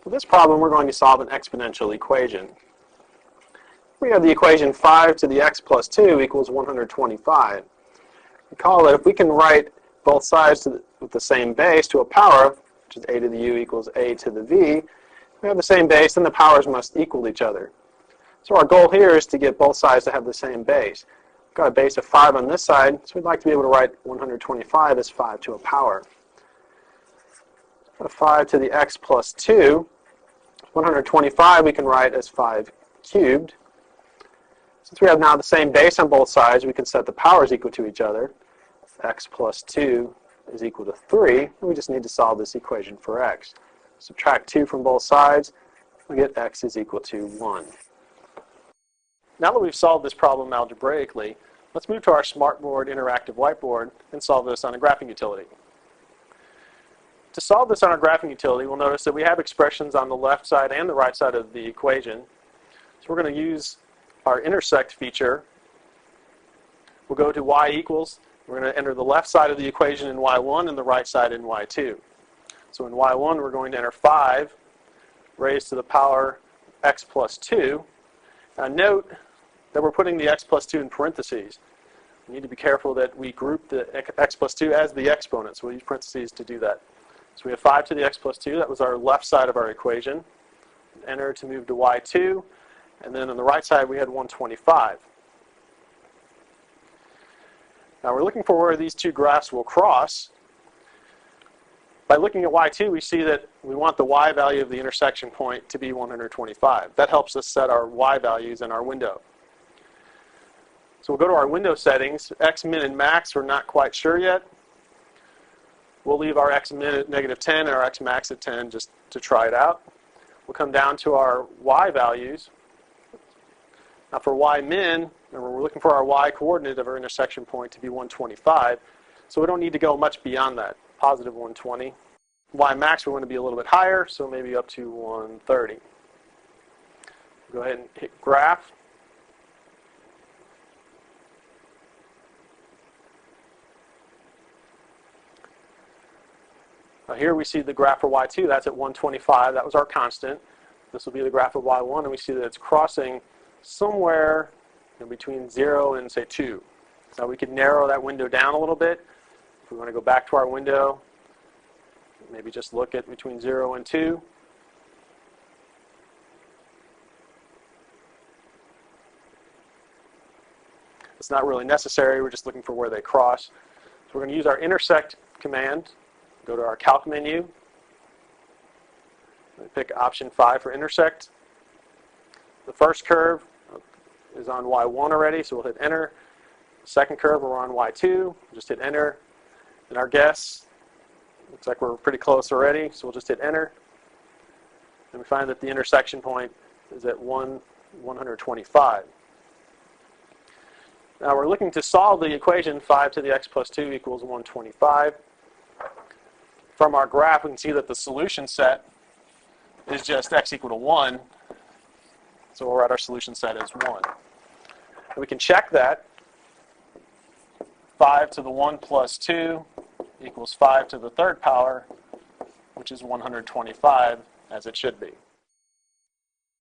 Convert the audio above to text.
For this problem, we're going to solve an exponential equation. We have the equation 5 to the x plus 2 equals 125. Recall that if we can write both sides with the same base to a power, which is a to the u equals a to the v, we have the same base, then the powers must equal each other. So our goal here is to get both sides to have the same base. We've got a base of 5 on this side, so we'd like to be able to write 125 as 5 to a power. 5 to the x plus 2, 125 we can write as 5 cubed. Since we have now the same base on both sides, we can set the powers equal to each other. X plus 2 is equal to 3, and we just need to solve this equation for x. Subtract 2 from both sides, we get x is equal to 1. Now that we've solved this problem algebraically, let's move to our Smartboard interactive whiteboard and solve this on a graphing utility. To solve this on our graphing utility, we'll notice that we have expressions on the left side and the right side of the equation. So we're going to use our intersect feature. We'll go to y equals. We're going to enter the left side of the equation in y1 and the right side in y2. So in y1, we're going to enter 5 raised to the power x plus 2. Now note that we're putting the x plus 2 in parentheses. We need to be careful that we group the x plus 2 as the exponent, so we'll use parentheses to do that. So we have 5 to the x plus 2. That was our left side of our equation. Enter to move to y2. And then on the right side, we had 125. Now we're looking for where these two graphs will cross. By looking at y2, we see that we want the y value of the intersection point to be 125. That helps us set our y values in our window. So we'll go to our window settings. X min and max, we're not quite sure yet. We'll leave our x min at -10 and our x max at 10 just to try it out. We'll come down to our y values. Now for y min, remember we're looking for our y coordinate of our intersection point to be 125. So we don't need to go much beyond that, positive 120. Y max we want to be a little bit higher, so maybe up to 130. Go ahead and hit graph. Now here we see the graph for y2, that's at 125, that was our constant. This will be the graph of y1, and we see that it's crossing somewhere between 0 and, say, 2. So we could narrow that window down a little bit. If we want to go back to our window, maybe just look at between 0 and 2. It's not really necessary. We're just looking for where they cross. So we're going to use our intersect command. Go to our calc menu. Pick option 5 for intersect. The first curve is on y1 already, so we'll hit enter. Second curve, we're on y2. Just hit enter. And our guess, looks like we're pretty close already, so we'll just hit enter. And we find that the intersection point is at 125. Now we're looking to solve the equation 5 to the x plus 2 equals 125. From our graph, we can see that the solution set is just x equal to 1. So we'll write our solution set as 1. And we can check that. 5 to the 1 plus 2 equals 5 to the third power, which is 125, as it should be.